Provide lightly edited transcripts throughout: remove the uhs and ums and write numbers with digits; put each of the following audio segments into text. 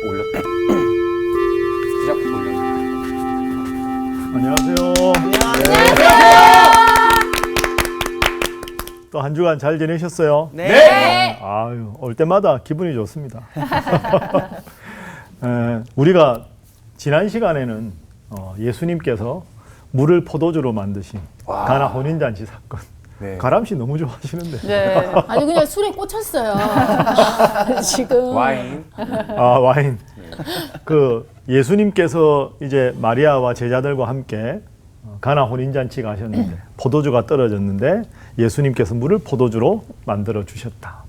올렸다. 시작부터 올렸다. 안녕하세요. 또 한 주간 잘 지내셨어요? 네. 아유, 올 때마다 기분이 좋습니다. 우리가 지난 시간에는 예수님께서 물을 포도주로 만드신 가나 혼인잔치 사건. 네. 가람 씨 너무 좋아하시는데. 네. 아니 그냥 술에 꽂혔어요. 지금. 와인. 아, 와인. 그 예수님께서 이제 마리아와 제자들과 함께 가나 혼인잔치가 하셨는데 포도주가 떨어졌는데 예수님께서 물을 포도주로 만들어 주셨다.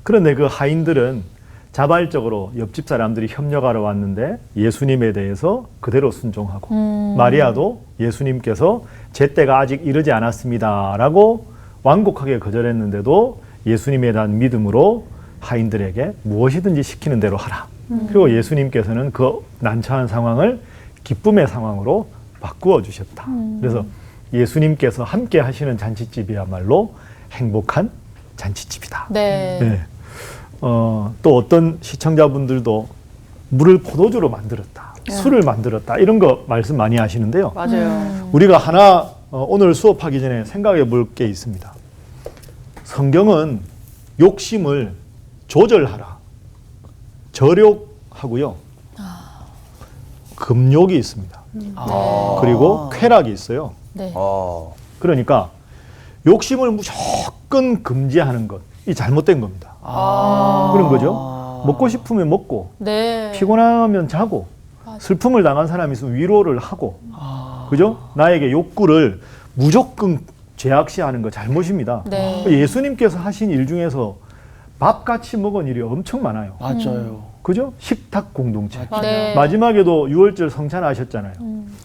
그런데 그 하인들은 자발적으로 옆집 사람들이 협력하러 왔는데 예수님에 대해서 그대로 순종하고 마리아도 예수님께서 제때가 아직 이르지 않았습니다라고 완곡하게 거절했는데도 예수님에 대한 믿음으로 하인들에게 무엇이든지 시키는 대로 하라. 그리고 예수님께서는 그 난처한 상황을 기쁨의 상황으로 바꾸어 주셨다. 그래서 예수님께서 함께 하시는 잔치집이야말로 행복한 잔치집이다. 네. 네. 또 어떤 시청자분들도 물을 포도주로 만들었다, 술을 만들었다 이런 거 말씀 많이 하시는데요. 맞아요. 우리가 하나 오늘 수업하기 전에 생각해 볼 게 있습니다. 성경은 욕심을 조절하라, 절욕하고요, 금욕이 있습니다. 그리고 쾌락이 있어요. 네. 그러니까 욕심을 무조건 금지하는 것, 이 잘못된 겁니다. 그런 거죠. 먹고 싶으면 먹고, 네. 피곤하면 자고, 슬픔을 당한 사람이 있으면 위로를 하고, 그죠? 나에게 욕구를 무조건 제약시하는 거 잘못입니다. 네. 예수님께서 하신 일 중에서 밥 같이 먹은 일이 엄청 많아요. 맞아요. 그죠? 식탁 공동체. 네. 마지막에도 6월절 성찬하셨잖아요.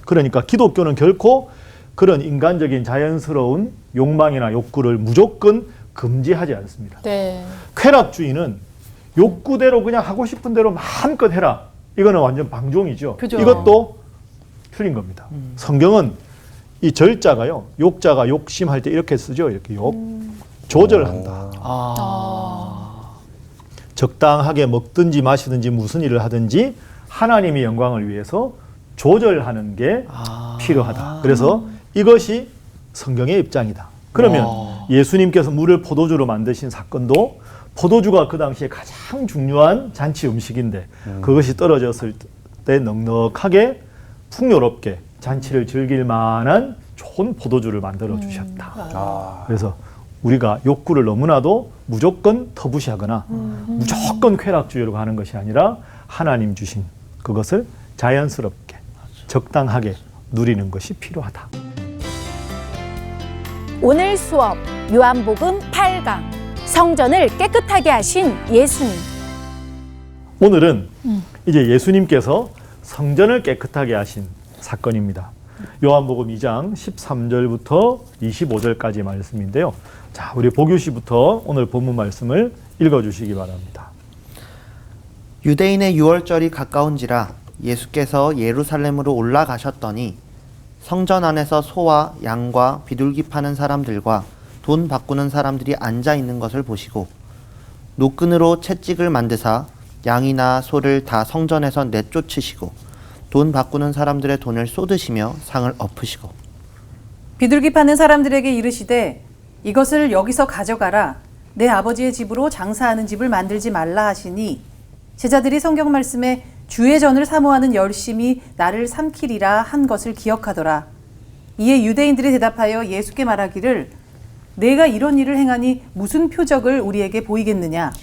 그러니까 기독교는 결코 그런 인간적인 자연스러운 욕망이나 욕구를 무조건 금지하지 않습니다. 네. 쾌락주의는 욕구대로 그냥 하고 싶은 대로 마음껏 해라. 이거는 완전 방종이죠. 그죠. 이것도 틀린 겁니다. 성경은 이 절자가요, 욕자가 욕심할 때 이렇게 쓰죠. 이렇게 조절한다. 적당하게 먹든지 마시든지 무슨 일을 하든지 하나님의 영광을 위해서 조절하는 게 필요하다. 그래서 이것이 성경의 입장이다. 그러면 예수님께서 물을 포도주로 만드신 사건도 포도주가 그 당시에 가장 중요한 잔치 음식인데 그것이 떨어졌을 때 넉넉하게 풍요롭게 잔치를 즐길 만한 좋은 포도주를 만들어 주셨다. 그래서 우리가 욕구를 너무나도 무조건 터부시하거나 무조건 쾌락주의로 가는 것이 아니라 하나님 주신 그것을 자연스럽게 적당하게 누리는 것이 필요하다. 오늘 수업 요한복음 8강 성전을 깨끗하게 하신 예수님. 오늘은 이제 예수님께서 성전을 깨끗하게 하신 사건입니다. 요한복음 2장 13절부터 25절까지 말씀인데요. 자, 우리 보규 씨부터 오늘 본문 말씀을 읽어주시기 바랍니다. 유대인의 유월절이 가까운지라 예수께서 예루살렘으로 올라가셨더니 성전 안에서 소와 양과 비둘기 파는 사람들과 돈 바꾸는 사람들이 앉아 있는 것을 보시고 노끈으로 채찍을 만드사 양이나 소를 다 성전에서 내쫓으시고 돈 바꾸는 사람들의 돈을 쏟으시며 상을 엎으시고 비둘기 파는 사람들에게 이르시되 이것을 여기서 가져가라. 내 아버지의 집으로 장사하는 집을 만들지 말라 하시니 제자들이 성경 말씀에 주의 전을 사모하는 열심이 나를 삼키리라 한 것을 기억하더라. 이에 유대인들이 대답하여 예수께 말하기를 내가 이런 일을 행하니 무슨 표적을 우리에게 보이겠느냐.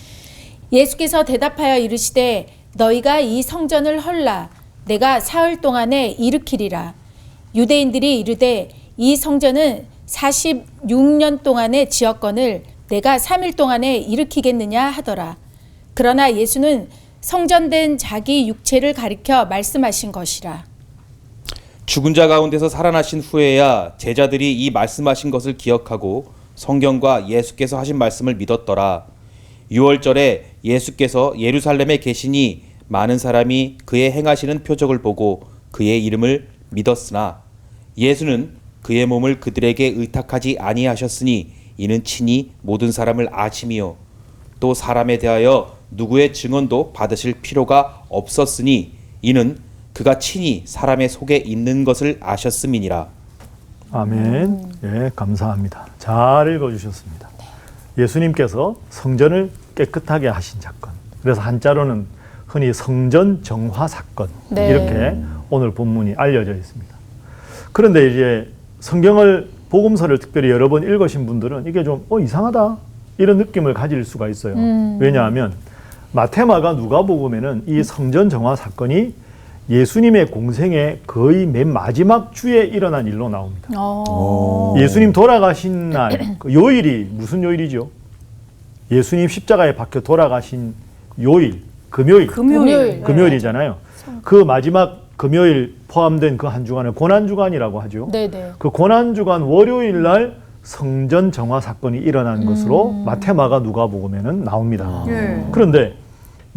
예수께서 대답하여 이르시되 너희가 이 성전을 헐라. 내가 사흘 동안에 일으키리라. 유대인들이 이르되 이 성전은 46년 동안에 지었거늘 내가 3일 동안에 일으키겠느냐 하더라. 그러나 예수는 성전된 자기 육체를 가리켜 말씀하신 것이라. 죽은 자 가운데서 살아나신 후에야 제자들이 이 말씀하신 것을 기억하고 성경과 예수께서 하신 말씀을 믿었더라. 유월절에 예수께서 예루살렘에 계시니 많은 사람이 그의 행하시는 표적을 보고 그의 이름을 믿었으나 예수는 그의 몸을 그들에게 의탁하지 아니하셨으니 이는 친히 모든 사람을 아심이요 또 사람에 대하여 누구의 증언도 받으실 필요가 없었으니 이는 그가 친히 사람의 속에 있는 것을 아셨음이니라. 아멘. 예, 감사합니다. 잘 읽어주셨습니다. 예수님께서 성전을 깨끗하게 하신 사건. 그래서 한자로는 흔히 성전 정화 사건 네. 이렇게 오늘 본문이 알려져 있습니다. 그런데 이제 성경을 복음서를 특별히 여러 번 읽으신 분들은 이게 좀 이상하다 이런 느낌을 가질 수가 있어요. 왜냐하면 마태마가 누가복음에는 이 성전 정화 사건이 예수님의 공생의 거의 맨 마지막 주에 일어난 일로 나옵니다. 예수님 돌아가신 날, 그 요일이 무슨 요일이죠? 예수님 십자가에 박혀 돌아가신 요일, 금요일. 금요일이잖아요. 그 마지막 금요일 포함된 그 한 주간을 고난주간이라고 하죠. 네네. 그 고난주간 월요일 날 성전 정화 사건이 일어난 것으로 마태마가 누가복음에는 나옵니다. 예. 그런데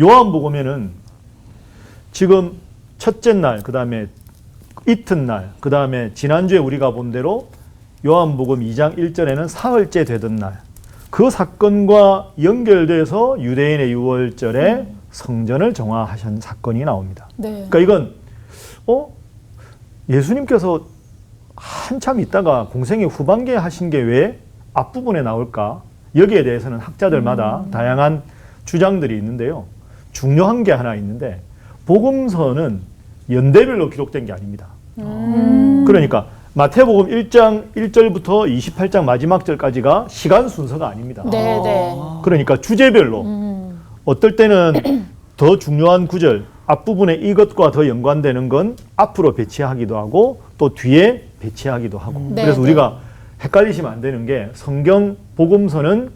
요한복음에는 지금 첫째 날, 그 다음에 이튿날, 그 다음에 지난주에 우리가 본 대로 요한복음 2장 1절에는 사흘째 되던 날, 그 사건과 연결돼서 유대인의 유월절에 성전을 정화하신 사건이 나옵니다. 네. 그러니까 이건 예수님께서 한참 있다가 공생의 후반기에 하신 게 왜 앞부분에 나올까? 여기에 대해서는 학자들마다 다양한 주장들이 있는데요. 중요한 게 하나 있는데 복음서는 연대별로 기록된 게 아닙니다. 그러니까 마태복음 1장 1절부터 28장 마지막 절까지가 시간 순서가 아닙니다. 네네. 그러니까 주제별로 어떨 때는 더 중요한 구절 앞부분에 이것과 더 연관되는 건 앞으로 배치하기도 하고 또 뒤에 배치하기도 하고 네, 그래서 네. 우리가 헷갈리시면 안 되는 게 성경 복음서는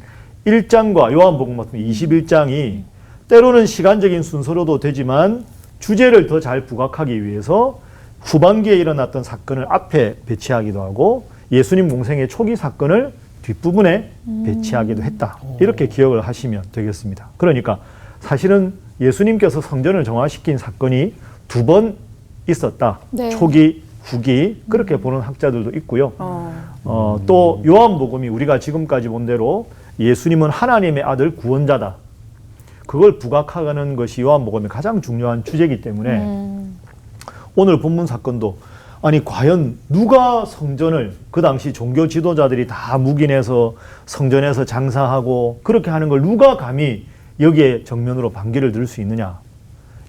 1장과 요한복음 같은 21장이 때로는 시간적인 순서로도 되지만 주제를 더 잘 부각하기 위해서 후반기에 일어났던 사건을 앞에 배치하기도 하고 예수님 공생의 초기 사건을 뒷부분에 배치하기도 했다. 이렇게 기억을 하시면 되겠습니다. 그러니까 사실은 예수님께서 성전을 정화시킨 사건이 두 번 있었다. 네. 초기, 후기 그렇게 보는 학자들도 있고요. 또 요한복음이 우리가 지금까지 본 대로 예수님은 하나님의 아들 구원자다. 그걸 부각하는 것이 요한복음의 가장 중요한 주제이기 때문에 오늘 본문 사건도 아니 과연 누가 성전을 그 당시 종교 지도자들이 다 묵인해서 성전에서 장사하고 그렇게 하는 걸 누가 감히 여기에 정면으로 반기를 들 수 있느냐.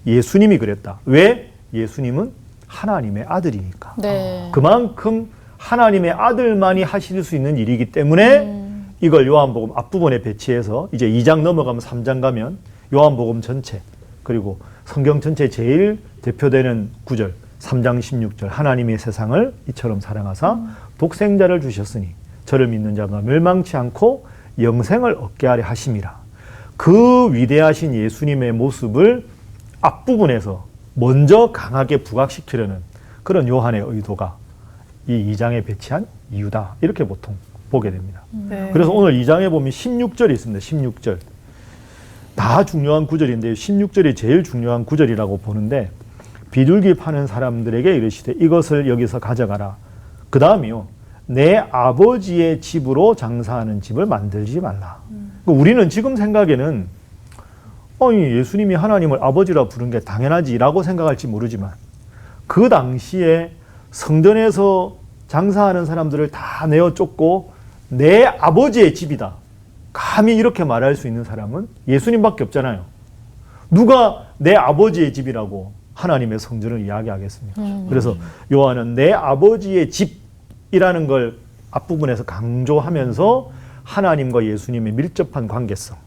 예수님이 그랬다. 왜? 예수님은 하나님의 아들이니까. 네. 그만큼 하나님의 아들만이 하실 수 있는 일이기 때문에 이걸 요한복음 앞부분에 배치해서 이제 2장 넘어가면 3장 가면 요한복음 전체 그리고 성경 전체 제일 대표되는 구절 3장 16절 하나님의 세상을 이처럼 사랑하사 독생자를 주셨으니 저를 믿는 자가 멸망치 않고 영생을 얻게 하려 하심이라. 그 위대하신 예수님의 모습을 앞부분에서 먼저 강하게 부각시키려는 그런 요한의 의도가 이 2장에 배치한 이유다. 이렇게 보통 보게 됩니다. 네. 그래서 오늘 2장에 보면 16절이 있습니다. 16절. 다 중요한 구절인데 16절이 제일 중요한 구절이라고 보는데 비둘기 파는 사람들에게 이르시되 이것을 여기서 가져가라. 그 다음이요. 내 아버지의 집으로 장사하는 집을 만들지 말라. 우리는 지금 생각에는 예수님이 하나님을 아버지라 부른 게 당연하지라고 생각할지 모르지만 그 당시에 성전에서 장사하는 사람들을 다 내어 쫓고 내 아버지의 집이다. 감히 이렇게 말할 수 있는 사람은 예수님밖에 없잖아요. 누가 내 아버지의 집이라고 하나님의 성전을 이야기하겠습니까? 그래서 요한은 내 아버지의 집이라는 걸 앞부분에서 강조하면서 하나님과 예수님의 밀접한 관계성,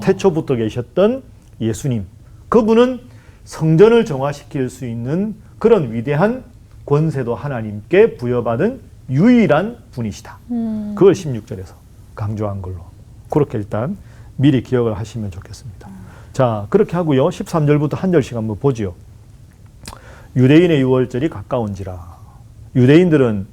태초부터 계셨던 예수님, 그분은 성전을 정화시킬 수 있는 그런 위대한 권세도 하나님께 부여받은 유일한 분이시다. 그걸 16절에서 강조한 걸로 그렇게 일단 미리 기억을 하시면 좋겠습니다. 자, 그렇게 하고요. 13절부터 한 절씩 한번 보지요. 유대인의 유월절이 가까운지라. 유대인들은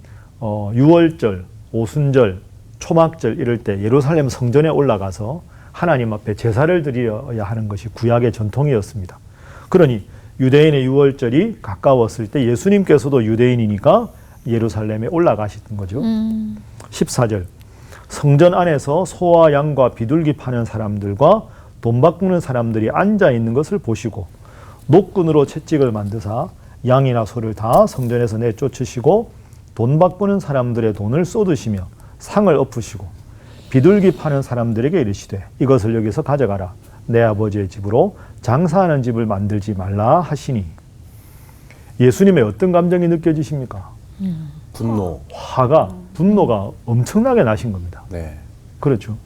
유월절, 오순절, 초막절 이럴 때 예루살렘 성전에 올라가서 하나님 앞에 제사를 드려야 하는 것이 구약의 전통이었습니다. 그러니 유대인의 유월절이 가까웠을 때 예수님께서도 유대인이니까 예루살렘에 올라가셨던 거죠. 14절. 성전 안에서 소와 양과 비둘기 파는 사람들과 돈 바꾸는 사람들이 앉아 있는 것을 보시고 노끈으로 채찍을 만드사 양이나 소를 다 성전에서 내쫓으시고 돈 바꾸는 사람들의 돈을 쏟으시며 상을 엎으시고 비둘기 파는 사람들에게 이르시되 이것을 여기서 가져가라. 내 아버지의 집으로 장사하는 집을 만들지 말라 하시니. 예수님의 어떤 감정이 느껴지십니까? 분노. 화가, 분노가 엄청나게 나신 겁니다. 네. 그렇죠.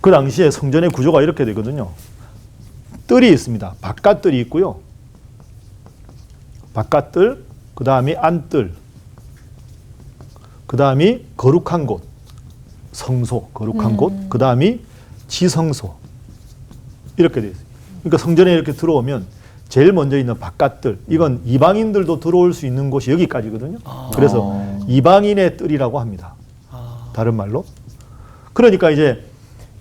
그 당시에 성전의 구조가 이렇게 되거든요. 뜰이 있습니다. 바깥뜰이 있고요. 바깥뜰, 그 다음이 안뜰, 그 다음이 거룩한 곳, 성소, 거룩한 곳, 그 다음이 지성소. 이렇게 되어 있어요. 그러니까 성전에 이렇게 들어오면 제일 먼저 있는 바깥뜰, 이건 이방인들도 들어올 수 있는 곳이 여기까지거든요. 그래서 이방인의 뜰이라고 합니다. 다른 말로. 그러니까 이제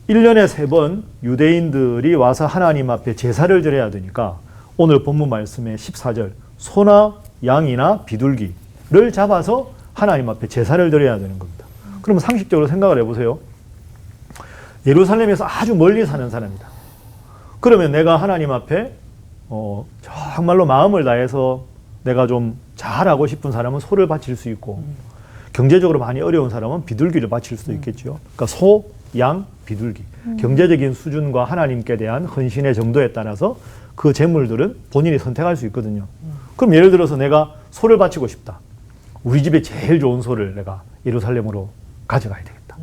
1년에 3번 유대인들이 와서 하나님 앞에 제사를 드려야 되니까 오늘 본문 말씀의 14절 소나 양이나 비둘기를 잡아서 하나님 앞에 제사를 드려야 되는 겁니다. 그러면 상식적으로 생각을 해보세요. 예루살렘에서 아주 멀리 사는 사람이다. 그러면 내가 하나님 앞에 정말로 마음을 다해서 내가 좀 잘하고 싶은 사람은 소를 바칠 수 있고 경제적으로 많이 어려운 사람은 비둘기를 바칠 수도 있겠죠. 그러니까 소, 양, 비둘기. 경제적인 수준과 하나님께 대한 헌신의 정도에 따라서 그 재물들은 본인이 선택할 수 있거든요. 그럼 예를 들어서 내가 소를 바치고 싶다. 우리 집에 제일 좋은 소를 내가 예루살렘으로 가져가야 되겠다.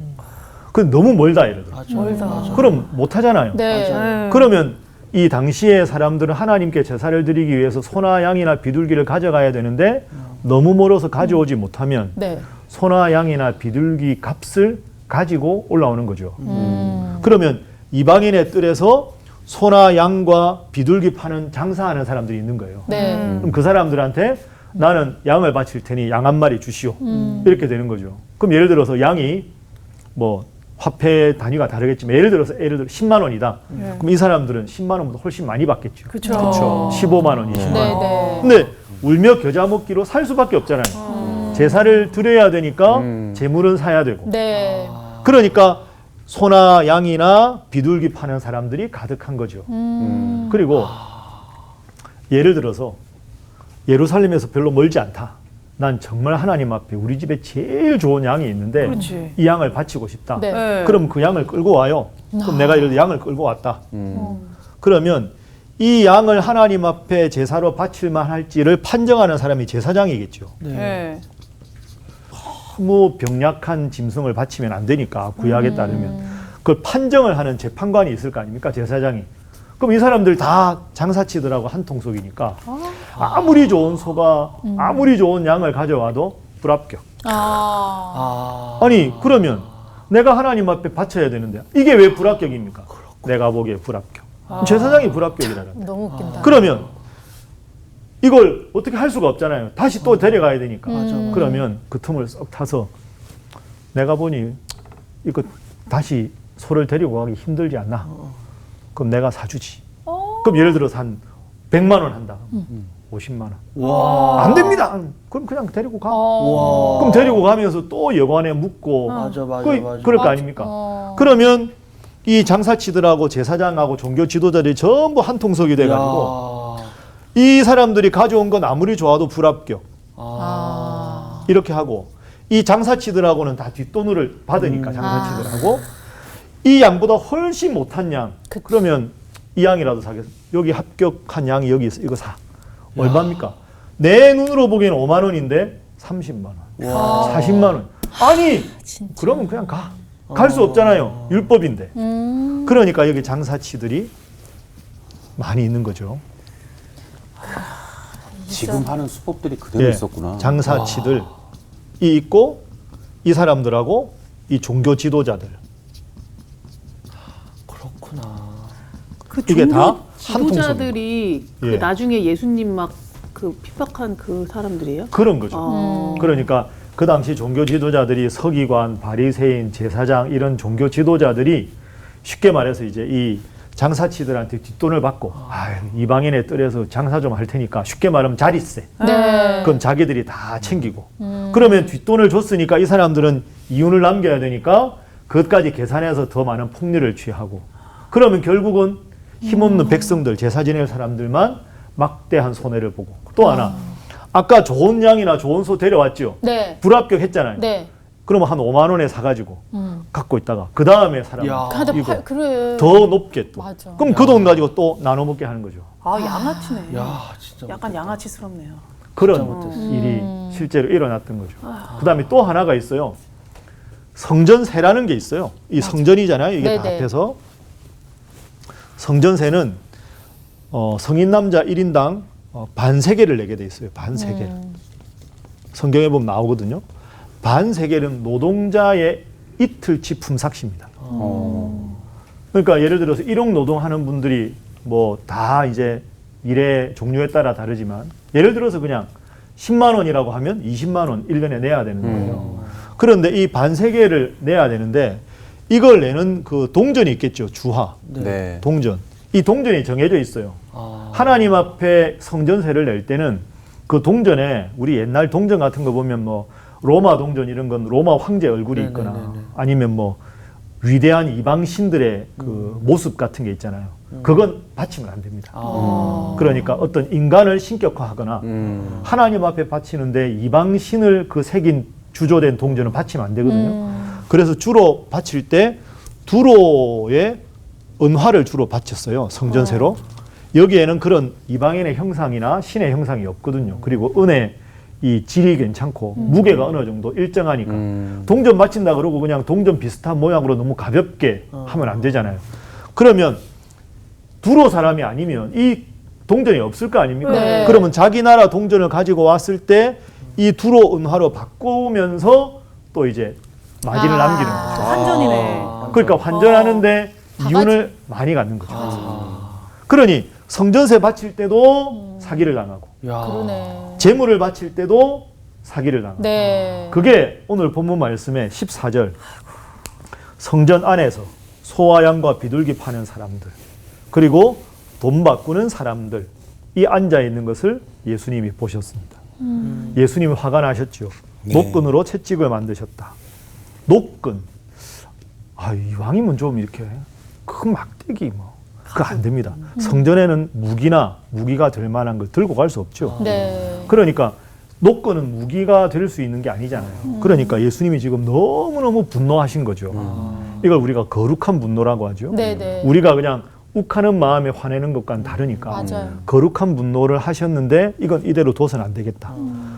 그건 너무 멀다 예를 들어. 멀다. 그럼 못 하잖아요. 네. 그러면 이 당시에 사람들은 하나님께 제사를 드리기 위해서 소나 양이나 비둘기를 가져가야 되는데 너무 멀어서 가져오지 못하면 네. 소나 양이나 비둘기 값을 가지고 올라오는 거죠. 그러면 이방인의 뜰에서 소나 양과 비둘기 파는 장사하는 사람들이 있는 거예요. 네. 그럼 그 사람들한테 나는 양을 바칠 테니 양 한 마리 주시오. 이렇게 되는 거죠. 그럼 예를 들어서 양이 뭐 화폐 단위가 다르겠지만 예를 들어서 10만 원이다. 그럼 이 사람들은 10만 원보다 훨씬 많이 받겠죠. 그렇죠. 15만 원, 20만 원. 네, 네. 근데 울며 겨자 먹기로 살 수밖에 없잖아요. 제사를 드려야 되니까 재물은 사야 되고. 네. 그러니까 소나 양이나 비둘기 파는 사람들이 가득한 거죠. 그리고 예를 들어서 예루살렘에서 별로 멀지 않다. 난 정말 하나님 앞에 우리 집에 제일 좋은 양이 있는데 그렇지. 이 양을 바치고 싶다. 네. 네. 그럼 그 양을 끌고 와요. 그럼 내가 예를 들어 양을 끌고 왔다. 그러면 이 양을 하나님 앞에 제사로 바칠만 할지를 판정하는 사람이 제사장이겠죠. 네. 너무 병약한 짐승을 바치면 안 되니까 구약에 따르면 그걸 판정을 하는 재판관이 있을 거 아닙니까? 제사장이. 그럼 이 사람들 다 장사치들하고 한 통속이니까 아무리 좋은 소가 아무리 좋은 양을 가져와도 불합격. 아니 그러면 내가 하나님 앞에 바쳐야 되는데 이게 왜 불합격입니까? 내가 보기에 불합격. 제사장이 불합격이라는. 너무 웃긴다. 그러면 이걸 어떻게 할 수가 없잖아요. 다시 또 데려가야 되니까. 그러면 그 틈을 썩 타서 내가 보니 이거 다시 소를 데리고 가기 힘들지 않나? 그럼 내가 사주지. 그럼 예를 들어서 한 100만 원 한다. 50만 원. 와. 안 됩니다. 그럼 그냥 데리고 가. 와. 그럼 데리고 가면서 또 여관에 묵고 맞아. 그럴 거 아닙니까? 그러면 이 장사치들하고 제사장하고 종교 지도자들이 전부 한 통속이 돼가지고 이 사람들이 가져온 건 아무리 좋아도 불합격. 이렇게 하고 이 장사치들하고는 다 뒷돈을 받으니까 장사치들하고 이 양보다 훨씬 못한 양. 그러면 이 양이라도 사겠어. 여기 합격한 양이 여기 있어. 이거 사. 얼마입니까? 내 눈으로 보기에는 5만 원인데 30만 원. 40만 원. 아니 그러면 그냥 가. 갈 수 없잖아요. 율법인데. 그러니까 여기 장사치들이 많이 있는 거죠. 지금 하는 수법들이 그대로 예, 있었구나. 장사치들이 있고 이 사람들하고 이 종교 지도자들. 그렇구나. 그 이게 다 종교 한 지도자들이 그 예. 나중에 예수님 막 그 핍박한 그 사람들이에요? 그런 거죠. 그러니까 그 당시 종교 지도자들이 서기관, 바리새인, 제사장 이런 종교 지도자들이 쉽게 말해서 이제 이 장사치들한테 뒷돈을 받고 이방인의 뜰에서 장사 좀 할 테니까 쉽게 말하면 자릿세. 네. 그럼 자기들이 다 챙기고. 그러면 뒷돈을 줬으니까 이 사람들은 이윤을 남겨야 되니까 그것까지 계산해서 더 많은 폭리를 취하고. 그러면 결국은 힘없는 백성들, 제사 지낼 사람들만 막대한 손해를 보고 또 하나 아까 좋은 양이나 좋은 소 데려왔죠. 네. 불합격했잖아요. 네. 그러면 한 5만 원에 사가지고 갖고 있다가 그 다음에 사람 근데 이거 그래. 더 높게 또 맞아. 그럼 그 돈 가지고 또 나눠 먹게 하는 거죠. 아, 양아치네. 야, 진짜. 약간 양아치스럽네요. 그런 일이 실제로 일어났던 거죠. 그 다음에 또 하나가 있어요. 성전세라는 게 있어요. 이 성전이잖아요. 이게 다 네네. 합해서 성전세는 성인 남자 1인당 반세계를 내게 돼 있어요. 반세계. 성경에 보면 나오거든요. 반세계는 노동자의 이틀치 품삯입니다. 그러니까 예를 들어서 일용 노동하는 분들이 뭐 다 이제 일의 종류에 따라 다르지만 예를 들어서 그냥 10만 원이라고 하면 20만 원 1년에 내야 되는 거예요. 그런데 이 반세계를 내야 되는데 이걸 내는 그 동전이 있겠죠. 주화. 네. 동전. 이 동전이 정해져 있어요. 하나님 앞에 성전세를 낼 때는 그 동전에 우리 옛날 동전 같은 거 보면 뭐 로마 동전 이런 건 로마 황제 얼굴이 있거나 아니면 뭐 위대한 이방 신들의 그 모습 같은 게 있잖아요. 그건 바치면 안 됩니다. 그러니까 어떤 인간을 신격화하거나 하나님 앞에 바치는데 이방 신을 그 새긴 주조된 동전은 바치면 안 되거든요. 그래서 주로 바칠 때 두로의 은화를 주로 바쳤어요. 성전세로. 여기에는 그런 이방인의 형상이나 신의 형상이 없거든요. 그리고 은의 이 질이 괜찮고 무게가 어느 정도 일정하니까 동전 바친다 그러고 그냥 동전 비슷한 모양으로 너무 가볍게 하면 안 되잖아요. 그러면 두로 사람이 아니면 이 동전이 없을 거 아닙니까? 네. 그러면 자기 나라 동전을 가지고 왔을 때 이 두로 은화로 바꾸면서 또 이제 마진을 남기는 거죠. 환전이네. 그러니까 환전하는데 이윤을 많이 갖는 거죠. 그러니 성전세 바칠 때도 사기를 당하고 그러네. 재물을 바칠 때도 사기를 당하고 네. 그게 오늘 본문 말씀의 14절 성전 안에서 소와 양과 비둘기 파는 사람들 그리고 돈 바꾸는 사람들 이 앉아 있는 것을 예수님이 보셨습니다. 예수님이 화가 나셨죠. 네. 노끈으로 채찍을 만드셨다. 노끈. 이왕이면 좀 이렇게 큰 막대기 뭐. 그거 안 됩니다. 성전에는 무기가 될 만한 걸 들고 갈 수 없죠. 네. 그러니까 노끈은 무기가 될 수 있는 게 아니잖아요. 그러니까 예수님이 지금 너무너무 분노하신 거죠. 이걸 우리가 거룩한 분노라고 하죠. 네네. 우리가 그냥 욱하는 마음에 화내는 것과는 다르니까 맞아요. 거룩한 분노를 하셨는데 이건 이대로 둬서는 안 되겠다.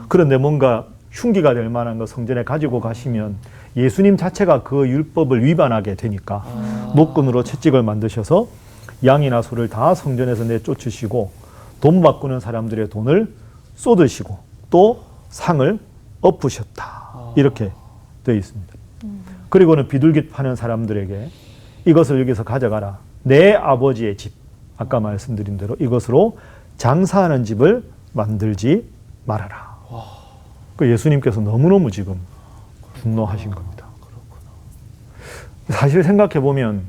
그런데 뭔가 흉기가 될 만한 거 성전에 가지고 가시면 예수님 자체가 그 율법을 위반하게 되니까 노끈으로 채찍을 만드셔서 양이나 소를 다 성전에서 내쫓으시고 돈 바꾸는 사람들의 돈을 쏟으시고 또 상을 엎으셨다. 이렇게 되어 있습니다. 그리고는 비둘기 파는 사람들에게 이것을 여기서 가져가라. 내 아버지의 집, 아까 말씀드린 대로 이것으로 장사하는 집을 만들지 말아라. 그 예수님께서 너무너무 지금 분노하신 겁니다. 사실 생각해 보면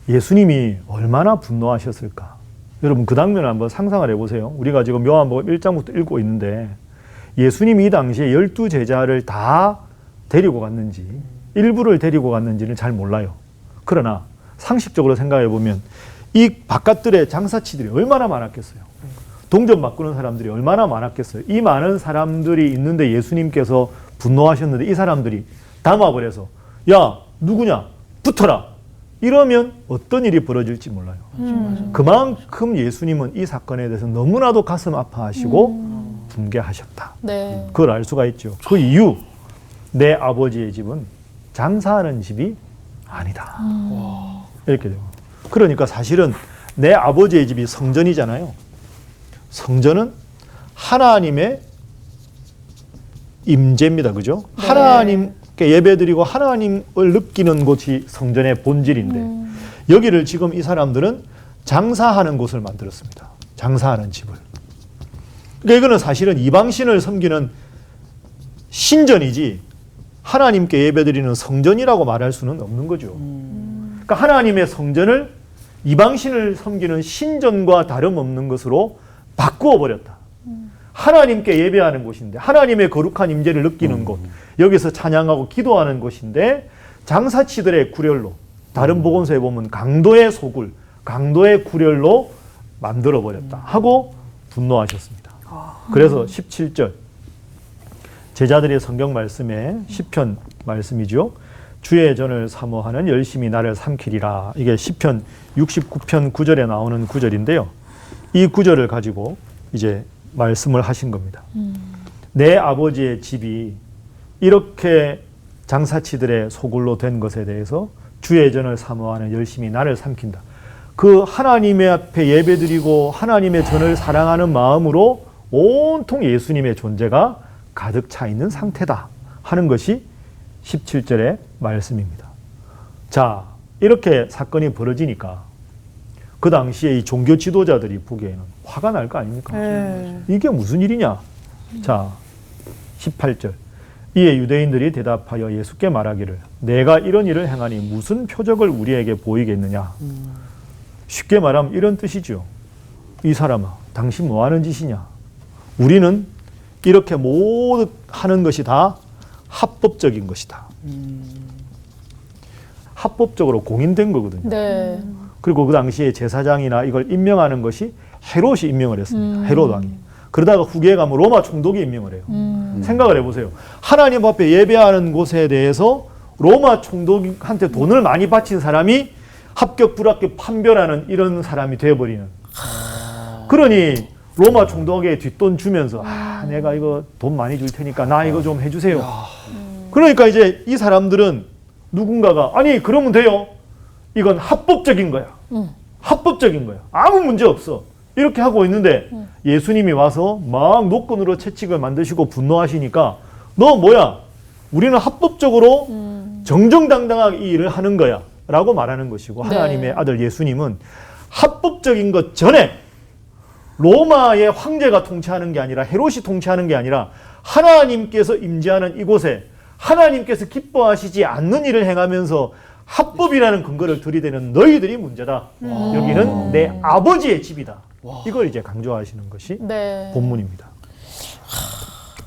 예수님이 얼마나 분노하셨을까? 여러분 그 장면을 한번 상상을 해보세요. 우리가 지금 요한복음 1장부터 읽고 있는데 예수님이 이 당시에 12제자를 다 데리고 갔는지 일부를 데리고 갔는지는 잘 몰라요. 그러나 상식적으로 생각해 보면 이 바깥들의 장사치들이 얼마나 많았겠어요. 동전 바꾸는 사람들이 얼마나 많았겠어요. 이 많은 사람들이 있는데 예수님께서 분노하셨는데 이 사람들이 담아버려서 야 누구냐 붙어라 이러면 어떤 일이 벌어질지 몰라요. 그만큼 예수님은 이 사건에 대해서 너무나도 가슴 아파하시고 분개하셨다. 네. 그걸 알 수가 있죠. 그 이유 내 아버지의 집은 장사하는 집이 아니다. 이렇게 돼요. 그러니까 사실은 내 아버지의 집이 성전이잖아요. 성전은 하나님의 임재입니다. 그죠? 네. 하나님께 예배드리고 하나님을 느끼는 곳이 성전의 본질인데 여기를 지금 이 사람들은 장사하는 곳을 만들었습니다. 장사하는 집을. 그러니까 이거는 사실은 이방신을 섬기는 신전이지 하나님께 예배드리는 성전이라고 말할 수는 없는 거죠. 그러니까 하나님의 성전을 이방신을 섬기는 신전과 다름없는 것으로 바꾸어 버렸다. 하나님께 예배하는 곳인데 하나님의 거룩한 임재를 느끼는 곳, 여기서 찬양하고 기도하는 곳인데 장사치들의 구렬로 다른 복음서에 보면 강도의 소굴, 강도의 구렬로 만들어 버렸다 하고 분노하셨습니다. 그래서 17절 제자들의 성경 말씀에 시편 말씀이죠. 주의 전을 사모하는 열심히 나를 삼키리라. 이게 시편 69편 9절에 나오는 구절인데요. 이 구절을 가지고 이제 말씀을 하신 겁니다. 내 아버지의 집이 이렇게 장사치들의 소굴로 된 것에 대해서 주의 전을 사모하는 열심히 나를 삼킨다. 그 하나님의 앞에 예배드리고 하나님의 전을 사랑하는 마음으로 온통 예수님의 존재가 가득 차 있는 상태다 하는 것이 17절의 말씀입니다. 자, 이렇게 사건이 벌어지니까 그 당시에 이 종교 지도자들이 보기에는 화가 날 거 아닙니까? 이게 무슨 일이냐? 자, 18절. 이에 유대인들이 대답하여 예수께 말하기를 내가 이런 일을 행하니 무슨 표적을 우리에게 보이겠느냐? 쉽게 말하면 이런 뜻이죠. 이 사람아, 당신 뭐 하는 짓이냐? 우리는 이렇게 모두 하는 것이 다 합법적인 것이다. 합법적으로 공인된 거거든요. 네. 그리고 그 당시에 제사장이나 이걸 임명하는 것이 헤롯이 임명을 했습니다. 헤롯 왕이. 그러다가 후기에 가면 로마 총독이 임명을 해요. 생각을 해보세요. 하나님 앞에 예배하는 곳에 대해서 로마 총독한테 돈을 많이 바친 사람이 합격 불합격 판별하는 이런 사람이 되어버리는. 그러니 로마 총독에게 뒷돈 주면서 내가 이거 돈 많이 줄 테니까 나 이거 좀 해주세요. 그러니까 이제 이 사람들은 누군가가 아니 그러면 돼요. 이건 합법적인 거야. 합법적인 거야. 아무 문제 없어. 이렇게 하고 있는데 예수님이 와서 막 노건으로 채찍을 만드시고 분노하시니까 너 뭐야? 우리는 합법적으로 정정당당하게 이 일을 하는 거야 라고 말하는 것이고 네. 하나님의 아들 예수님은 합법적인 것 전에 로마의 황제가 통치하는 게 아니라 헤롯이 통치하는 게 아니라 하나님께서 임재하는 이곳에 하나님께서 기뻐하시지 않는 일을 행하면서 합법이라는 근거를 들이대는 너희들이 문제다. 여기는 내 아버지의 집이다. 이걸 이제 강조하시는 것이 네. 본문입니다.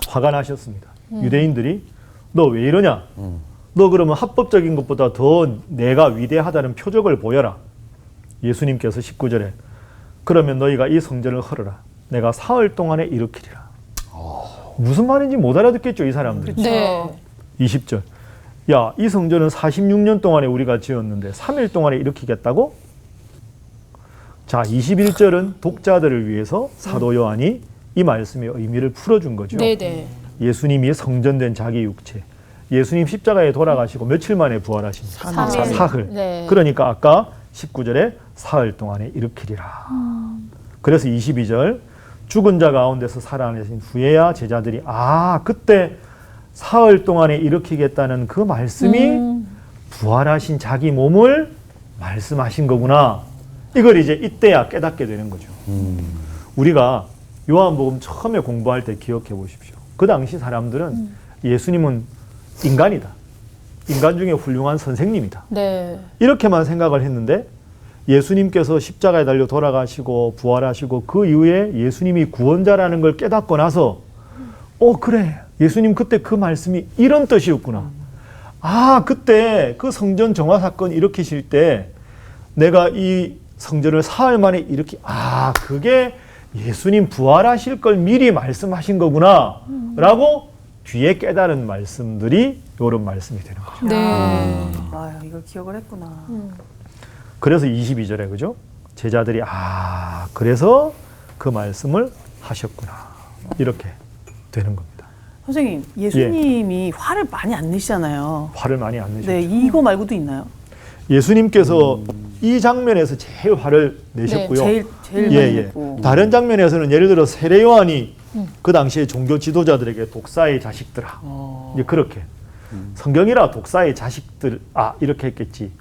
화가 나셨습니다. 유대인들이 너 왜 이러냐? 너 그러면 합법적인 것보다 더 내가 위대하다는 표적을 보여라. 예수님께서 19절에 그러면 너희가 이 성전을 헐어라. 내가 사흘 동안에 일으키리라. 무슨 말인지 못 알아듣겠죠, 이 사람들이. 네. 20절. 야, 이 성전은 46년 동안에 우리가 지었는데 3일 동안에 일으키겠다고? 자, 21절은 독자들을 위해서 사도 요한이 이 말씀의 의미를 풀어준 거죠. 네네. 예수님이 성전된 자기 육체. 예수님 십자가에 돌아가시고 며칠 만에 부활하십니다. 사흘. 네. 그러니까 아까 19절에 사흘 동안에 일으키리라. 그래서 22절 죽은 자 가운데서 살아나신 후에야 제자들이 그때 사흘 동안에 일으키겠다는 그 말씀이 부활하신 자기 몸을 말씀하신 거구나. 이걸 이제 이때야 깨닫게 되는 거죠. 우리가 요한복음 처음에 공부할 때 기억해 보십시오. 그 당시 사람들은 예수님은 인간이다. 인간 중에 훌륭한 선생님이다. 네. 이렇게만 생각을 했는데 예수님께서 십자가에 달려 돌아가시고 부활하시고 그 이후에 예수님이 구원자라는 걸 깨닫고 나서 그래. 예수님 그때 그 말씀이 이런 뜻이었구나. 그때 그 성전 정화 사건 일으키실 때 내가 이 성전을 사흘 만에 그게 예수님 부활하실 걸 미리 말씀하신 거구나 라고 뒤에 깨달은 말씀들이 이런 말씀이 되는 거죠. 네. 이걸 기억을 했구나. 그래서 22절에 그죠? 제자들이 그래서 그 말씀을 하셨구나. 이렇게 되는 겁니다. 선생님, 예수님이 화를 많이 안 내시잖아요. 화를 많이 안 내셨죠. 네, 이거 말고도 있나요? 예수님께서 이 장면에서 제일 화를 내셨고요. 제일 많이 냈고. 다른 장면에서는 예를 들어 세례 요한이 그 당시에 종교 지도자들에게 독사의 자식들아. 이제 그렇게. 성경이라 독사의 자식들 이렇게 했겠지.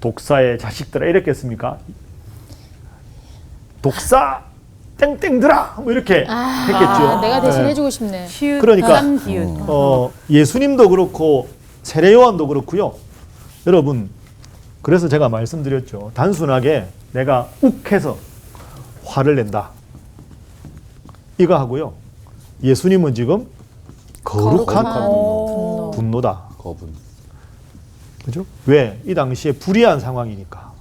독사의 자식들아 이렇게 했습니까? 독사 땡땡들아 뭐 이렇게 했겠죠. 내가 대신 해주고 싶네. 시읒, 그러니까 삼기읒. 예수님도 그렇고 세례 요한도 그렇고요. 여러분 그래서 제가 말씀드렸죠. 단순하게 내가 욱해서 화를 낸다. 이거 하고요. 예수님은 지금 거룩한 분노다. 거분. 그죠? 왜? 이 당시에 불의한 상황이니까.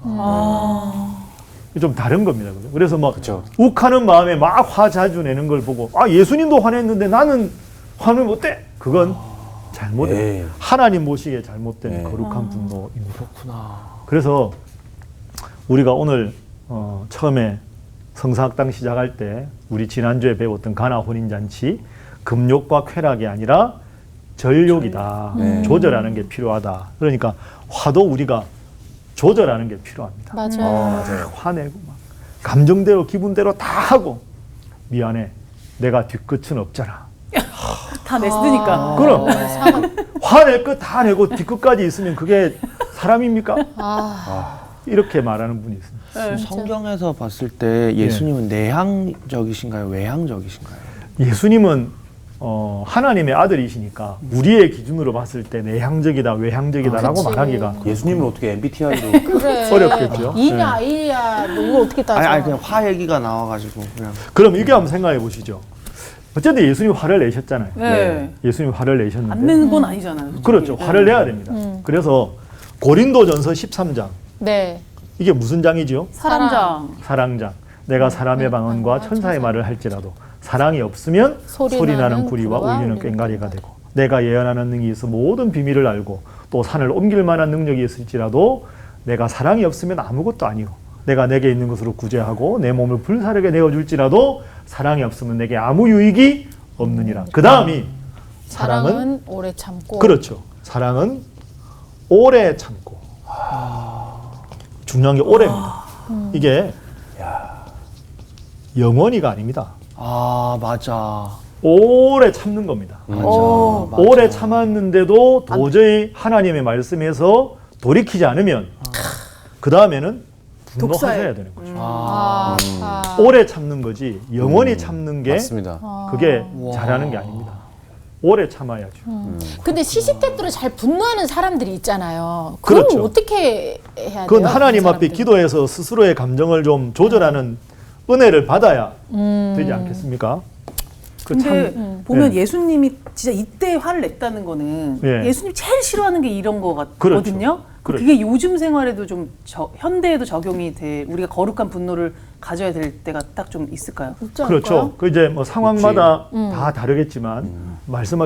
좀 다른 겁니다. 그래서 막 그쵸. 욱하는 마음에 막 화 자주 내는 걸 보고 아 예수님도 화냈는데 나는 화는 어때? 그건 잘못된 네. 하나님 모시기에 잘못된 네. 거룩한 분노입니다. 그래서 우리가 오늘 처음에 성사학당 시작할 때 우리 지난주에 배웠던 가나 혼인잔치 금욕과 쾌락이 아니라 전욕이다. 조절하는 게 필요하다. 그러니까 화도 우리가 조절하는 게 필요합니다. 맞아요. 화내고 막 감정대로 기분대로 다 하고 미안해 내가 뒤끝은 없잖아. 다 냈으니까. 그럼 화낼 것 다 내고 뒤끝까지 있으면 그게 사람입니까? 이렇게 말하는 분이 있습니다. 성경에서 봤을 때 예수님은 내향적이신가요? 외향적이신가요? 예수님은 하나님의 아들이시니까 우리의 기준으로 봤을 때 내향적이다 외향적이다라고 그치. 말하기가 예수님은 어떻게 MBTI로 그래. 어렵겠죠. 이냐 아이야 뭐 이걸 어떻게 따져? 아니 그냥 화 얘기가 나와가지고 그냥. 그럼 이게 한번 생각해 보시죠. 어쨌든 예수님 화를 내셨잖아요. 네. 예수님 화를 내셨는데 안 내는 건 아니잖아요. 솔직히. 그렇죠. 화를 내야 됩니다. 그래서 고린도전서 13장 네. 이게 무슨 장이죠? 사람장. 사랑장. 내가 사람의 방언과 천사의 말을 할지라도 사랑이 없으면 소리 나는 구리와 울리는 꽹과리가 되고 내가 예언하는 능이 있어 모든 비밀을 알고 또 산을 옮길 만한 능력이 있을지라도 내가 사랑이 없으면 아무것도 아니오. 내가 내게 있는 것으로 구제하고 내 몸을 불사르게 내어줄지라도 사랑이 없으면 내게 아무 유익이 없느니라. 그 다음이 사랑은 오래 참고. 그렇죠. 사랑은 오래 참고. 중요한 게 오래입니다. 이게 영원히가 아닙니다. 아 맞아. 오래 참는 겁니다. 맞아. 오래 참았는데도 도저히 하나님의 말씀에서 돌이키지 않으면 그 다음에는 분노하셔야 되는 거죠. 오래 참는 거지 영원히 참는 게 맞습니다. 그게 잘하는 게 아닙니다. 오래 참아야죠. 근데 시시때때로 잘 분노하는 사람들이 있잖아요. 그럼 그렇죠. 어떻게 해야 돼요? 그건 하나님 그런 앞에 사람들은? 기도해서 스스로의 감정을 좀 조절하는 은혜를 받아야 되지 않겠습니까? 그 근데 참, 보면 네. 예수님이 진짜 이때 화를 냈다는 거는 예. 예수님 제일 싫어하는 게 이런 거 같거든요. 그렇죠. 그게 요즘 생활에도 좀 현대에도 적용이 돼 우리가 거룩한 분노를 가져야 될 때가 딱 좀 있을까요? 있지 않을까요? 그렇죠. 그 이제 뭐 상황마다 다 다르겠지만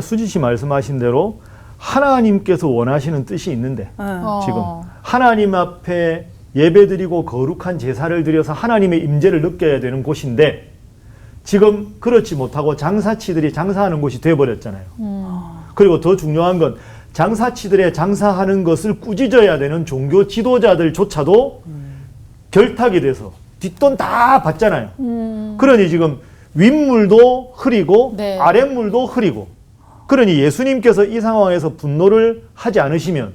수지 씨 말씀하신 대로 하나님께서 원하시는 뜻이 있는데 지금 하나님 앞에 예배드리고 거룩한 제사를 드려서 하나님의 임재를 느껴야 되는 곳인데 지금 그렇지 못하고 장사치들이 장사하는 곳이 돼버렸잖아요. 그리고 더 중요한 건 장사치들의 장사하는 것을 꾸짖어야 되는 종교 지도자들조차도 결탁이 돼서 뒷돈 다 받잖아요. 그러니 지금 윗물도 흐리고 네. 아랫물도 흐리고 그러니 예수님께서 이 상황에서 분노를 하지 않으시면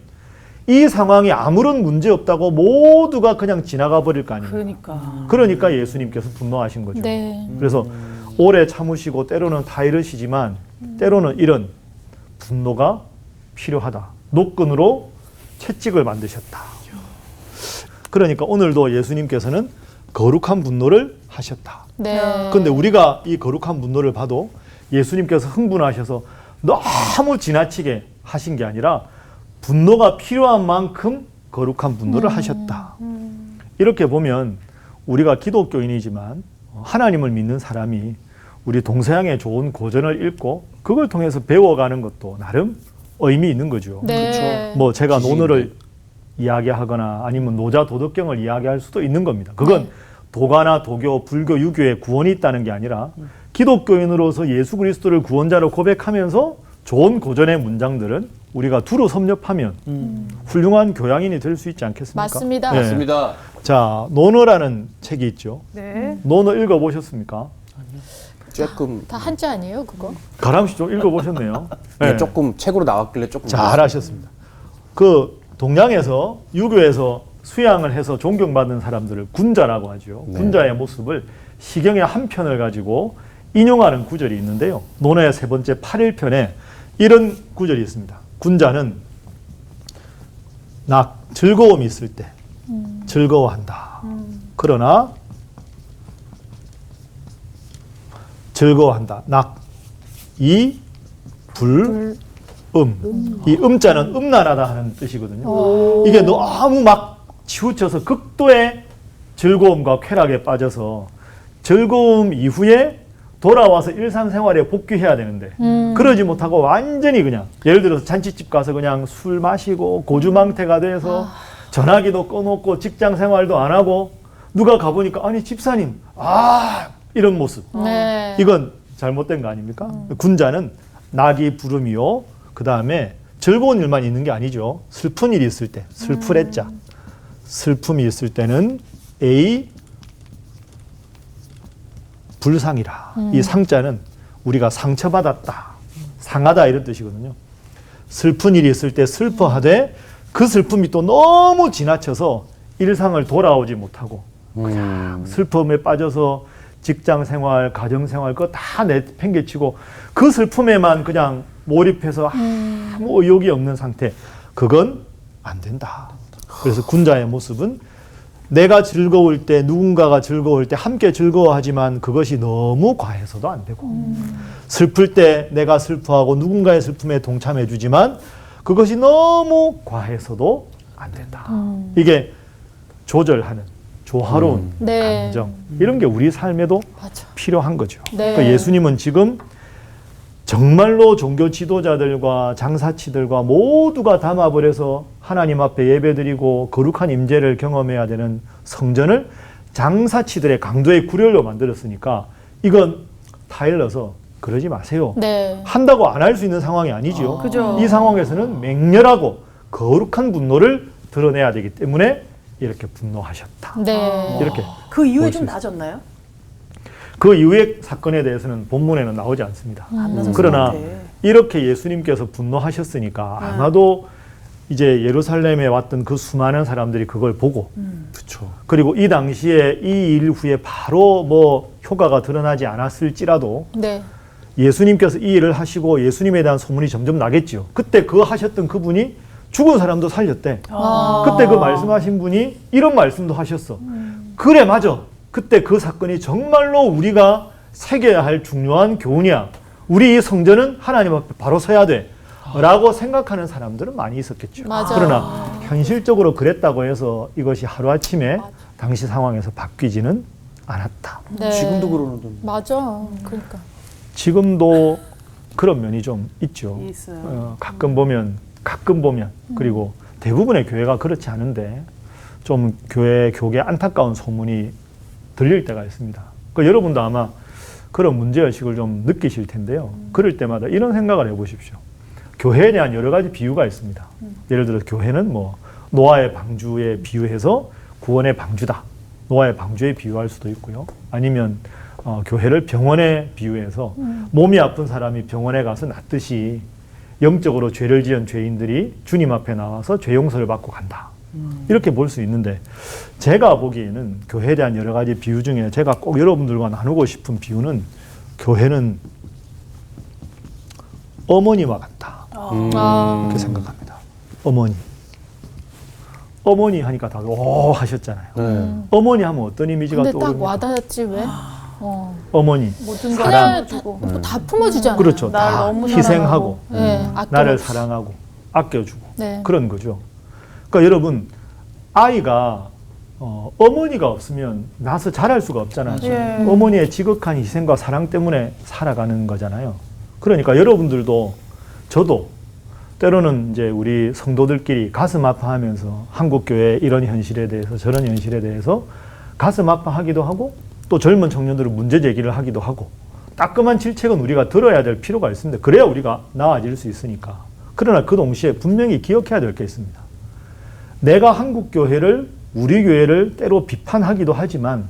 이 상황이 아무런 문제 없다고 모두가 그냥 지나가 버릴 거 아닙니까? 그러니까 예수님께서 분노하신 거죠. 네. 그래서 오래 참으시고 때로는 다 이러시지만 때로는 이런 분노가 필요하다. 노끈으로 채찍을 만드셨다. 그러니까 오늘도 예수님께서는 거룩한 분노를 하셨다. 네. 그런데 우리가 이 거룩한 분노를 봐도 예수님께서 흥분하셔서 너무 지나치게 하신 게 아니라 분노가 필요한 만큼 거룩한 분노를 하셨다. 이렇게 보면 우리가 기독교인이지만 하나님을 믿는 사람이 우리 동서양의 좋은 고전을 읽고 그걸 통해서 배워가는 것도 나름 의미 있는 거죠. 네. 뭐 제가 논어를 이야기하거나 아니면 노자 도덕경을 이야기할 수도 있는 겁니다. 그건 도가나 도교, 불교, 유교에 구원이 있다는 게 아니라 기독교인으로서 예수 그리스도를 구원자로 고백하면서 좋은 고전의 문장들은 우리가 두루 섭렵하면 훌륭한 교양인이 될 수 있지 않겠습니까? 맞습니다. 네. 맞습니다. 자, 논어라는 책이 있죠. 네. 논어 읽어보셨습니까? 조금 다 한자 아니에요, 그거? 가람 씨 좀 읽어보셨네요. 네. 조금 책으로 나왔길래 조금 잘하셨습니다. 그 동양에서 유교에서 수양을 해서 존경받는 사람들을 군자라고 하죠. 네. 군자의 모습을 시경의 한 편을 가지고 인용하는 구절이 있는데요. 논어의 세 번째 8일편에 이런 구절이 있습니다. 군자는 즐거움이 있을 때 즐거워한다. 그러나 즐거워한다. 이 이 음자는 음란하다 하는 뜻이거든요. 이게 너무 막 치우쳐서 극도의 즐거움과 쾌락에 빠져서 즐거움 이후에 돌아와서 일상생활에 복귀해야 되는데 그러지 못하고 완전히 그냥 예를 들어서 잔치집 가서 그냥 술 마시고 고주망태가 돼서 전화기도 꺼놓고 직장생활도 안 하고 누가 가보니까 아니 집사님 이런 모습 네. 이건 잘못된 거 아닙니까? 군자는 낙이 부름이요. 그 다음에 즐거운 일만 있는 게 아니죠. 슬픈 일이 있을 때 슬프랬자 슬픔이 있을 때는 A 불상이라. 이 상자는 우리가 상처받았다, 상하다 이런 뜻이거든요. 슬픈 일이 있을 때 슬퍼하되 그 슬픔이 또 너무 지나쳐서 일상을 돌아오지 못하고 그냥 슬픔에 빠져서 직장생활, 가정생활 그거 다 내팽개치고 그 슬픔에만 그냥 몰입해서 아무 의욕이 없는 상태. 그건 안 된다. 그래서 군자의 모습은 내가 즐거울 때 누군가가 즐거울 때 함께 즐거워하지만 그것이 너무 과해서도 안 되고 슬플 때 내가 슬퍼하고 누군가의 슬픔에 동참해 주지만 그것이 너무 과해서도 안 된다. 이게 조절하는 조화로운 네. 감정 이런 게 우리 삶에도 맞아. 필요한 거죠. 네. 그러니까 예수님은 지금 정말로 종교 지도자들과 장사치들과 모두가 담아버려서 하나님 앞에 예배드리고 거룩한 임재를 경험해야 되는 성전을 장사치들의 강도의 구렬로 만들었으니까 이건 타일러서 그러지 마세요. 네. 한다고 안 할 수 있는 상황이 아니죠. 그죠. 이 상황에서는 맹렬하고 거룩한 분노를 드러내야 되기 때문에 이렇게 분노하셨다. 네. 이렇게 그 이후에 볼 좀 수 있어요. 나아졌나요? 그 이후의 사건에 대해서는 본문에는 나오지 않습니다. 안 나아졌을 그러나 것 같아. 이렇게 예수님께서 분노하셨으니까 아마도 이제 예루살렘에 왔던 그 수많은 사람들이 그걸 보고 그렇죠. 그리고 이 당시에 이 일 후에 바로 뭐 효과가 드러나지 않았을지라도 네. 예수님께서 이 일을 하시고 예수님에 대한 소문이 점점 나겠죠. 그때 그 하셨던 그분이 죽은 사람도 살렸대. 그때 그 말씀하신 분이 이런 말씀도 하셨어. 그래 맞아. 그때 그 사건이 정말로 우리가 새겨야 할 중요한 교훈이야. 우리 이 성전은 하나님 앞에 바로 서야 돼. 라고 생각하는 사람들은 많이 있었겠죠. 맞아요. 그러나 현실적으로 그랬다고 해서 이것이 하루아침에 당시 상황에서 바뀌지는 않았다. 네. 지금도 그러는데. 맞아. 그러니까. 지금도 그런 면이 좀 있죠. 있어요. 가끔 보면 그리고 대부분의 교회가 그렇지 않은데 좀 교계 안타까운 소문이 들릴 때가 있습니다. 여러분도 아마 그런 문제의식을 좀 느끼실 텐데요. 그럴 때마다 이런 생각을 해보십시오. 교회에 대한 여러 가지 비유가 있습니다. 예를 들어 교회는 뭐 노아의 방주에 비유해서 구원의 방주다. 노아의 방주에 비유할 수도 있고요. 아니면 교회를 병원에 비유해서 몸이 아픈 사람이 병원에 가서 낫듯이 영적으로 죄를 지은 죄인들이 주님 앞에 나와서 죄 용서를 받고 간다. 이렇게 볼 수 있는데 제가 보기에는 교회에 대한 여러 가지 비유 중에 제가 꼭 여러분들과 나누고 싶은 비유는 교회는 어머니와 같다. 이렇게 생각합니다. 어머니 하니까 다들 오 하셨잖아요. 어머니 하면 어떤 이미지가 근데 딱 떠오릅니까? 와닿았지 왜? 어머니 모든 걸 그냥 주고 다 품어주잖아요. 그렇죠. 날 다 너무 희생하고 네. 나를 사랑하고 아껴주고 네. 그런 거죠. 그러니까 여러분 아이가 어머니가 없으면 나서 자랄 수가 없잖아요. 예. 어머니의 지극한 희생과 사랑 때문에 살아가는 거잖아요. 그러니까 여러분들도 저도 때로는 이제 우리 성도들끼리 가슴 아파하면서 한국 교회의 이런 현실에 대해서 저런 현실에 대해서 가슴 아파하기도 하고 또 젊은 청년들은 문제 제기를 하기도 하고 따끔한 질책은 우리가 들어야 될 필요가 있습니다. 그래야 우리가 나아질 수 있으니까. 그러나 그 동시에 분명히 기억해야 될 게 있습니다. 내가 한국 교회를 우리 교회를 때로 비판하기도 하지만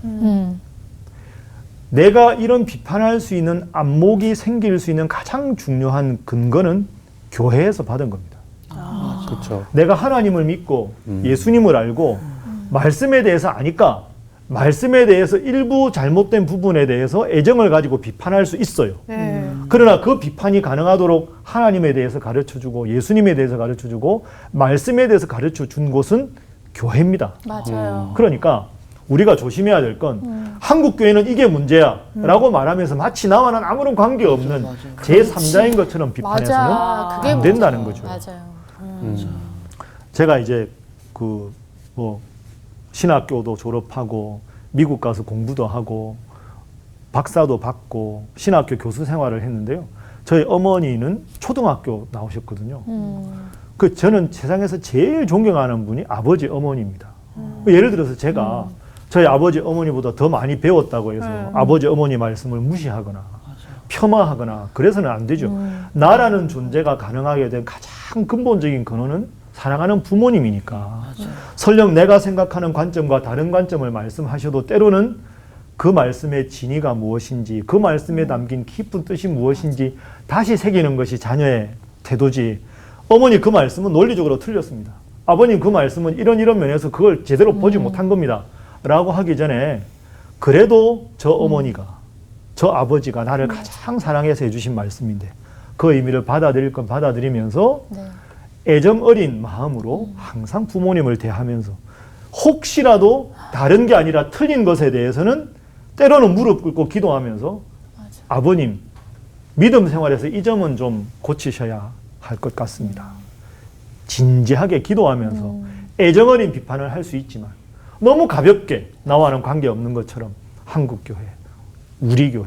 내가 이런 비판할 수 있는 안목이 생길 수 있는 가장 중요한 근거는 교회에서 받은 겁니다. 그렇죠. 내가 하나님을 믿고 예수님을 알고 말씀에 대해서 아니까 말씀에 대해서 일부 잘못된 부분에 대해서 애정을 가지고 비판할 수 있어요. 그러나 그 비판이 가능하도록 하나님에 대해서 가르쳐주고 예수님에 대해서 가르쳐주고 말씀에 대해서 가르쳐준 곳은 교회입니다. 맞아요. 그러니까 우리가 조심해야 될 건 한국 교회는 이게 문제야 라고 말하면서 마치 나와는 아무런 관계없는 제3자인 것처럼 비판해서는 맞아. 그게 안 된다는 거죠. 맞아요. 제가 이제 신학교도 졸업하고 미국 가서 공부도 하고 박사도 받고 신학교 교수 생활을 했는데요. 저희 어머니는 초등학교 나오셨거든요. 저는 세상에서 제일 존경하는 분이 아버지 어머니입니다. 예를 들어서 제가 저희 아버지 어머니보다 더 많이 배웠다고 해서 아버지 어머니 말씀을 무시하거나 폄하하거나 그래서는 안 되죠. 나라는 존재가 가능하게 된 가장 근본적인 근원은 사랑하는 부모님이니까. 설령 내가 생각하는 관점과 다른 관점을 말씀하셔도 때로는 그 말씀의 진의가 무엇인지, 그 말씀에 담긴 깊은 뜻이 무엇인지 다시 새기는 것이 자녀의 태도지. 어머니 그 말씀은 논리적으로 틀렸습니다. 아버님 그 말씀은 이런 면에서 그걸 제대로 보지 못한 겁니다. 라고 하기 전에 그래도 저 어머니가, 저 아버지가 나를 가장 사랑해서 해주신 말씀인데 그 의미를 받아들일 건 받아들이면서 애정 어린 마음으로 항상 부모님을 대하면서 혹시라도 다른 게 아니라 틀린 것에 대해서는 때로는 무릎 꿇고 기도하면서 아버님 믿음 생활에서 이 점은 좀 고치셔야 할 것 같습니다. 진지하게 기도하면서 애정 어린 비판을 할 수 있지만 너무 가볍게 나와는 관계없는 것처럼 한국교회, 우리 교회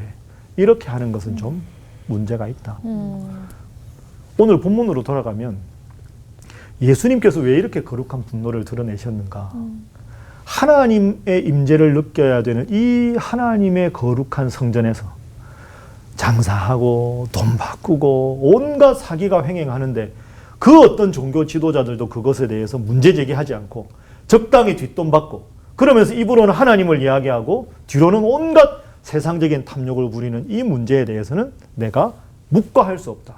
이렇게 하는 것은 좀 문제가 있다. 오늘 본문으로 돌아가면 예수님께서 왜 이렇게 거룩한 분노를 드러내셨는가? 하나님의 임재를 느껴야 되는 이 하나님의 거룩한 성전에서 장사하고 돈 바꾸고 온갖 사기가 횡행하는데 그 어떤 종교 지도자들도 그것에 대해서 문제 제기하지 않고 적당히 뒷돈 받고 그러면서 입으로는 하나님을 이야기하고 뒤로는 온갖 세상적인 탐욕을 부리는 이 문제에 대해서는 내가 묵과할 수 없다.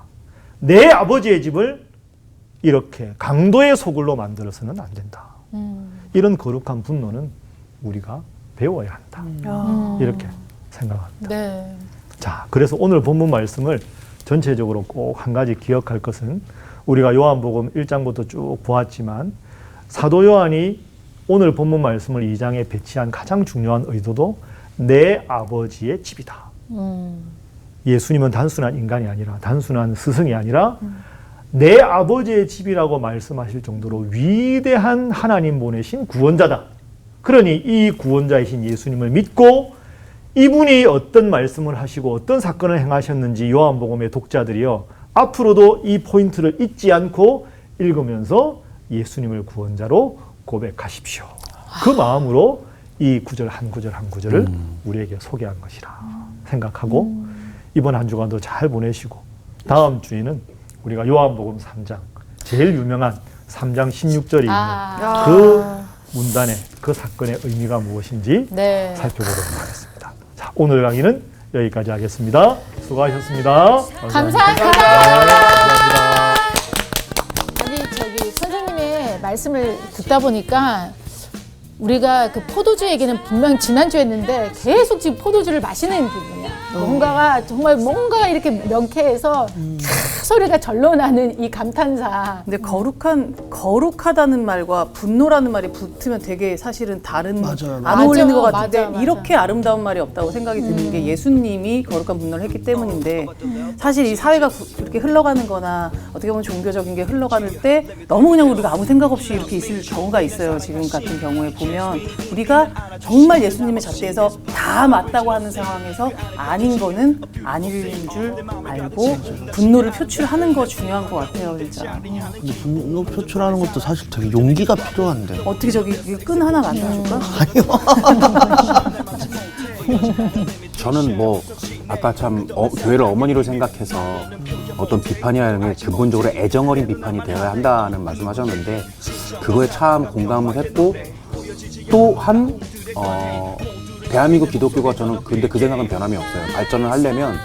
내 아버지의 집을 이렇게 강도의 소굴로 만들어서는 안 된다. 이런 거룩한 분노는 우리가 배워야 한다. 이렇게 생각합니다. 네. 자, 그래서 오늘 본문 말씀을 전체적으로 꼭 한 가지 기억할 것은 우리가 요한복음 1장부터 쭉 보았지만 사도 요한이 오늘 본문 말씀을 2장에 배치한 가장 중요한 의도도 내 아버지의 집이다. 예수님은 단순한 인간이 아니라 단순한 스승이 아니라 내 아버지의 집이라고 말씀하실 정도로 위대한 하나님 보내신 구원자다. 그러니 이 구원자이신 예수님을 믿고 이분이 어떤 말씀을 하시고 어떤 사건을 행하셨는지 요한복음의 독자들이요 앞으로도 이 포인트를 잊지 않고 읽으면서 예수님을 구원자로 고백하십시오. 그 마음으로 이 구절 한 구절 한 구절을 우리에게 소개한 것이라 생각하고 이번 한 주간도 잘 보내시고 다음 주에는 우리가 요한복음 3장 제일 유명한 3장 16절이 있는 그 문단의 그 사건의 의미가 무엇인지 네. 살펴보도록 하겠습니다. 자, 오늘 강의는 여기까지 하겠습니다. 수고하셨습니다. 감사합니다. 아니 저기 선생님의 말씀을 듣다 보니까 우리가 그 포도주 얘기는 분명 지난주에 했는데 계속 지금 포도주를 마시는 기분이야. 뭔가가 정말 뭔가 이렇게 명쾌해서 소리가 절로 나는 이 감탄사. 근데 거룩하다는 말과 분노라는 말이 붙으면 되게 사실은 다른 맞아요. 안 어울리는 맞아, 것 같은데 맞아. 이렇게 아름다운 말이 없다고 생각이 드는 게 예수님이 거룩한 분노를 했기 때문인데 사실 이 사회가 이렇게 흘러가는 거나 어떻게 보면 종교적인 게 흘러가는 때 너무 그냥 우리가 아무 생각 없이 이렇게 있을 경우가 있어요. 지금 같은 경우에 보면 우리가 정말 예수님의 잣대에서 다 맞다고 하는 상황에서 아닌 거는 아닌 줄 알고 분노를 표출하는 거 중요한 것 같아요, 진짜. 근데 분노 표출하는 것도 사실 되게 용기가 필요한데. 어떻게 저기 끈 하나 만들어줄까? 저는 뭐 아까 참 교회를 어머니로 생각해서 어떤 비판이라는 게 근본적으로 애정 어린 비판이 되어야 한다는 말씀하셨는데 그거에 참 공감을 했고 또한 대한민국 기독교가 저는 근데 그 생각은 변함이 없어요. 발전을 하려면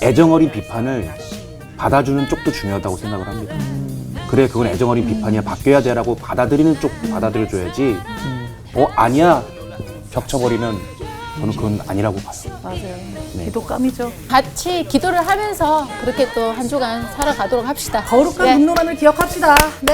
애정 어린 비판을 받아주는 쪽도 중요하다고 생각을 합니다. 그래 그건 애정 어린 비판이야 바뀌어야 돼라고 받아들이는 쪽 받아들여줘야지 아니야 겹쳐버리면 저는 그건 아니라고 봐요. 맞아요. 네. 기도감이죠. 같이 기도를 하면서 그렇게 또 한 주간 살아가도록 합시다. 거룩한 네. 분노만을 기억합시다. 네.